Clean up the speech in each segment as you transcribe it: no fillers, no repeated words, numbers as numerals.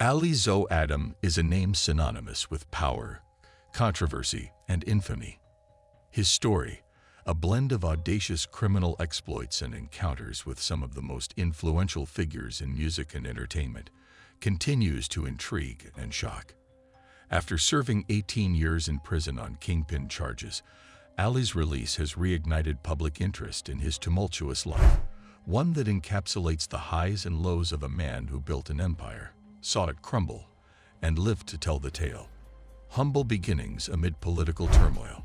Ali Zo Adam is a name synonymous with power, controversy, and infamy. His story, a blend of audacious criminal exploits and encounters with some of the most influential figures in music and entertainment, continues to intrigue and shock. After serving 18 years in prison on kingpin charges, Ali's release has reignited public interest in his tumultuous life, one that encapsulates the highs and lows of a man who built an empire, saw it crumble, and lived to tell the tale. Humble beginnings amid political turmoil.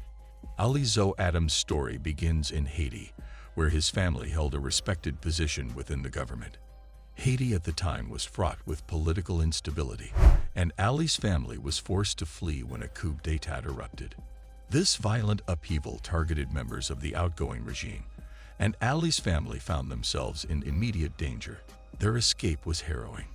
Ali Zo Adam's story begins in Haiti, where his family held a respected position within the government. Haiti at the time was fraught with political instability, and Ali's family was forced to flee when a coup d'état erupted. This violent upheaval targeted members of the outgoing regime, and Ali's family found themselves in immediate danger. Their escape was harrowing.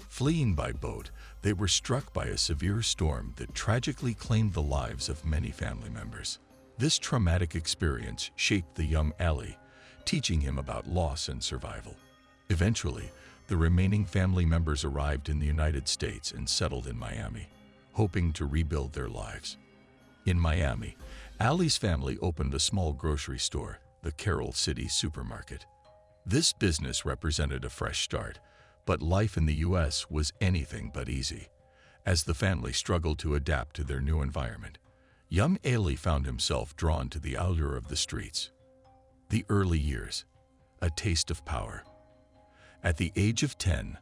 Fleeing by boat, they were struck by a severe storm that tragically claimed the lives of many family members. This traumatic experience shaped the young Ali, teaching him about loss and survival. Eventually, the remaining family members arrived in the United States and settled in Miami, hoping to rebuild their lives. In Miami, Ali's family opened a small grocery store, the Carroll City Supermarket. This business represented a fresh start, but life in the U.S. was anything but easy, as the family struggled to adapt to their new environment. Young Ali found himself drawn to the allure of the streets. The early years, a taste of power. At the age of 10,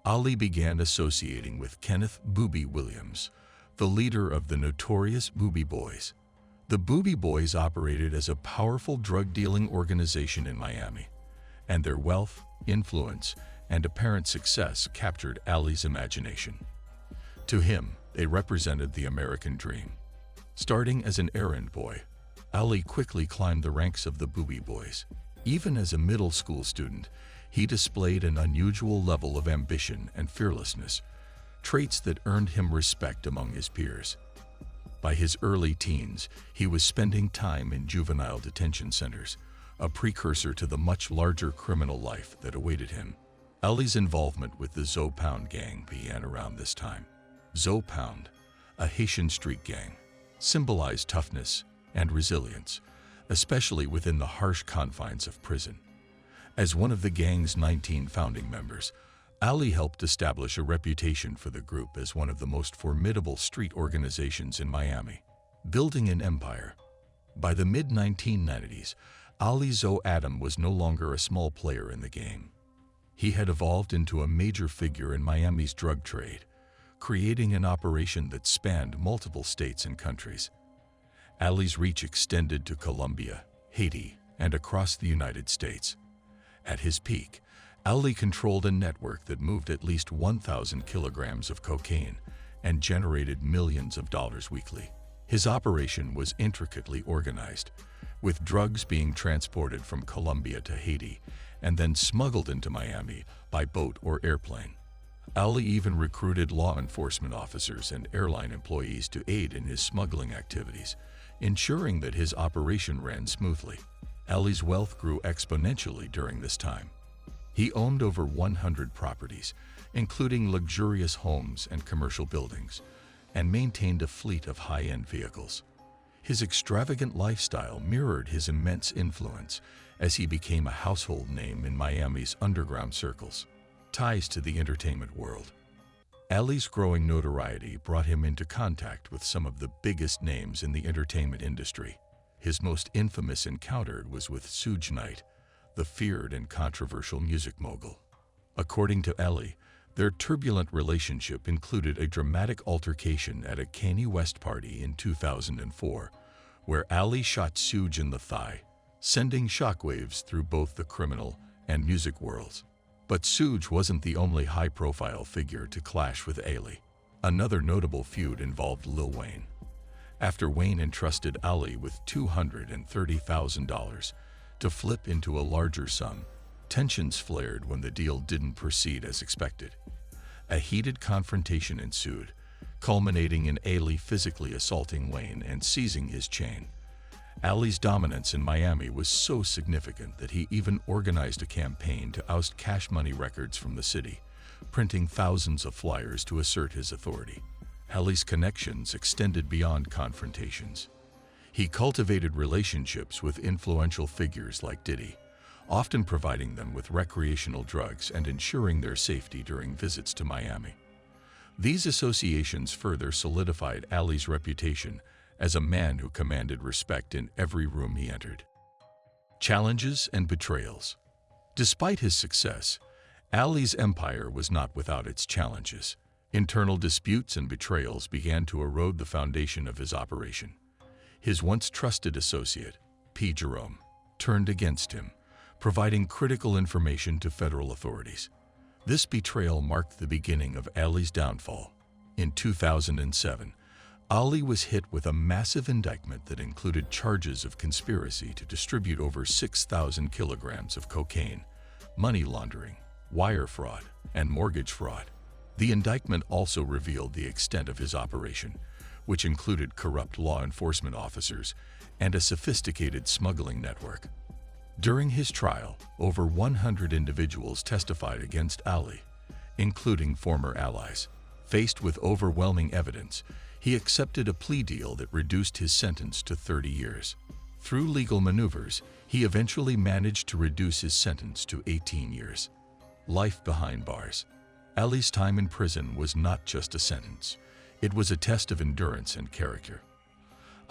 Ali began associating with Kenneth "Booby" Williams, the leader of the notorious Booby Boys. The Booby Boys operated as a powerful drug-dealing organization in Miami, and their wealth, influence, and apparent success captured Ali's imagination. To him, they represented the American dream. Starting as an errand boy, Ali quickly climbed the ranks of the Booby Boys. Even as a middle school student, he displayed an unusual level of ambition and fearlessness, traits that earned him respect among his peers. By his early teens, he was spending time in juvenile detention centers, a precursor to the much larger criminal life that awaited him. Ali's involvement with the Zo Pound gang began around this time. Zo Pound, a Haitian street gang, symbolized toughness and resilience, especially within the harsh confines of prison. As one of the gang's 19 founding members, Ali helped establish a reputation for the group as one of the most formidable street organizations in Miami, building an empire. By the mid-1990s, Ali Zo Adam was no longer a small player in the game. He had evolved into a major figure in Miami's drug trade, creating an operation that spanned multiple states and countries. Ali's reach extended to Colombia, Haiti, and across the United States. At his peak, Ali controlled a network that moved at least 1,000 kilograms of cocaine and generated millions of dollars weekly. His operation was intricately organized, with drugs being transported from Colombia to Haiti and then smuggled into Miami by boat or airplane. Ali even recruited law enforcement officers and airline employees to aid in his smuggling activities, ensuring that his operation ran smoothly. Ali's wealth grew exponentially during this time. He owned over 100 properties, including luxurious homes and commercial buildings, and maintained a fleet of high-end vehicles. His extravagant lifestyle mirrored his immense influence as he became a household name in Miami's underground circles. Ties to the entertainment world. Ali's growing notoriety brought him into contact with some of the biggest names in the entertainment industry. His most infamous encounter was with Suge Knight, the feared and controversial music mogul. According to Ali, their turbulent relationship included a dramatic altercation at a Kanye West party in 2004, where Ali shot Suge in the thigh, sending shockwaves through both the criminal and music worlds. But Suge wasn't the only high-profile figure to clash with Ali. Another notable feud involved Lil Wayne. After Wayne entrusted Ali with $230,000 to flip into a larger sum, tensions flared when the deal didn't proceed as expected. A heated confrontation ensued, culminating in Ali physically assaulting Wayne and seizing his chain. Ali's dominance in Miami was so significant that he even organized a campaign to oust Cash Money Records from the city, printing thousands of flyers to assert his authority. Ali's connections extended beyond confrontations. He cultivated relationships with influential figures like Diddy, often providing them with recreational drugs and ensuring their safety during visits to Miami. These associations further solidified Ali's reputation as a man who commanded respect in every room he entered. Challenges and betrayals. Despite his success, Ali's empire was not without its challenges. Internal disputes and betrayals began to erode the foundation of his operation. His once trusted associate, P. Jerome, turned against him, providing critical information to federal authorities. This betrayal marked the beginning of Ali's downfall. In 2007, Ali was hit with a massive indictment that included charges of conspiracy to distribute over 6,000 kilograms of cocaine, money laundering, wire fraud, and mortgage fraud. The indictment also revealed the extent of his operation, which included corrupt law enforcement officers and a sophisticated smuggling network. During his trial, over 100 individuals testified against Ali, including former allies. Faced with overwhelming evidence, he accepted a plea deal that reduced his sentence to 30 years. Through legal maneuvers, he eventually managed to reduce his sentence to 18 years. Life behind bars. Ali's time in prison was not just a sentence. It was a test of endurance and character.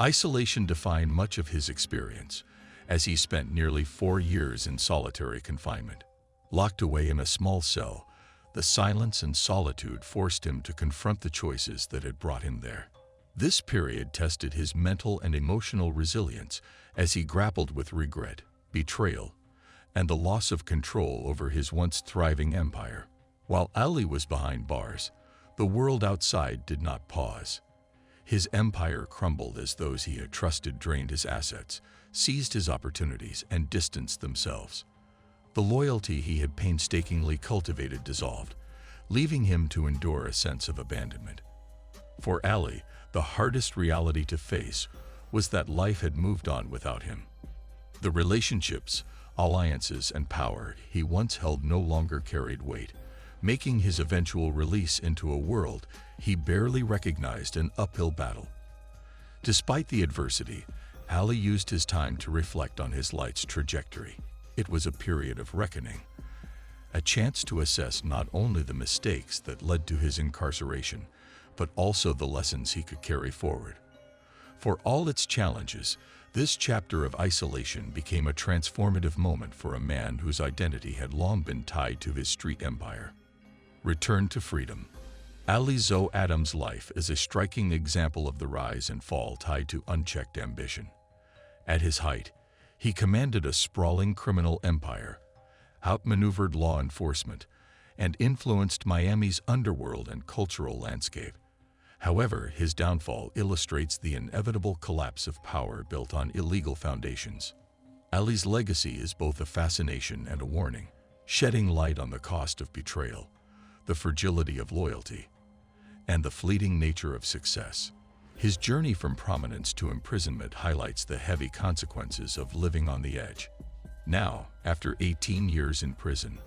Isolation defined much of his experience, as he spent nearly 4 years in solitary confinement. Locked away in a small cell, the silence and solitude forced him to confront the choices that had brought him there. This period tested his mental and emotional resilience as he grappled with regret, betrayal, and the loss of control over his once thriving empire. While Ali was behind bars, the world outside did not pause. His empire crumbled as those he had trusted drained his assets, seized his opportunities, and distanced themselves. The loyalty he had painstakingly cultivated dissolved, leaving him to endure a sense of abandonment. For Ali, the hardest reality to face was that life had moved on without him. The relationships, alliances, and power he once held no longer carried weight, making his eventual release into a world he barely recognized an uphill battle. Despite the adversity, Ali used his time to reflect on his life's trajectory. It was a period of reckoning, a chance to assess not only the mistakes that led to his incarceration, but also the lessons he could carry forward. For all its challenges, this chapter of isolation became a transformative moment for a man whose identity had long been tied to his street empire. Return to freedom. Ali Zoe Adams' life is a striking example of the rise and fall tied to unchecked ambition. At his height, he commanded a sprawling criminal empire, outmaneuvered law enforcement, and influenced Miami's underworld and cultural landscape. However, his downfall illustrates the inevitable collapse of power built on illegal foundations. Ali's legacy is both a fascination and a warning, shedding light on the cost of betrayal, the fragility of loyalty, and the fleeting nature of success. His journey from prominence to imprisonment highlights the heavy consequences of living on the edge. Now, after 18 years in prison,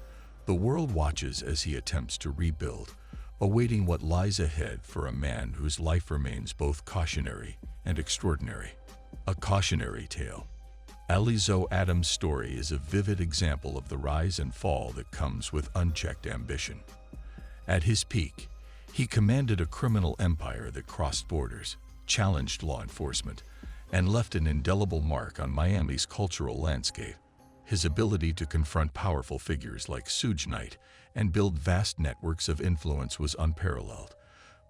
the world watches as he attempts to rebuild, awaiting what lies ahead for a man whose life remains both cautionary and extraordinary. A cautionary tale. Ali Zoe Adams' story is a vivid example of the rise and fall that comes with unchecked ambition. At his peak, he commanded a criminal empire that crossed borders, challenged law enforcement, and left an indelible mark on Miami's cultural landscape. His ability to confront powerful figures like Suge Knight and build vast networks of influence was unparalleled,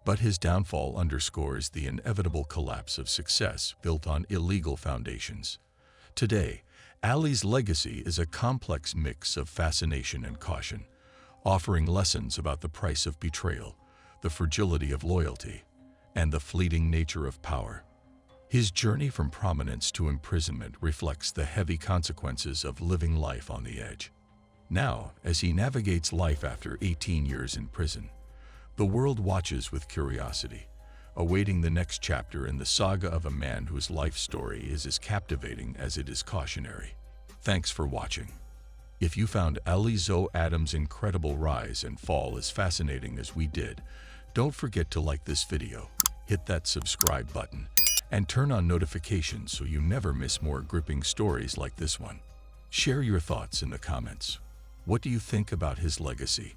but his downfall underscores the inevitable collapse of success built on illegal foundations. Today, Ali's legacy is a complex mix of fascination and caution, offering lessons about the price of betrayal, the fragility of loyalty, and the fleeting nature of power. His journey from prominence to imprisonment reflects the heavy consequences of living life on the edge. Now, as he navigates life after 18 years in prison, the world watches with curiosity, awaiting the next chapter in the saga of a man whose life story is as captivating as it is cautionary. Thanks for watching. If you found Ali Zoe Adams' incredible rise and fall as fascinating as we did, don't forget to like this video, hit that subscribe button, and turn on notifications so you never miss more gripping stories like this one. Share your thoughts in the comments. What do you think about his legacy?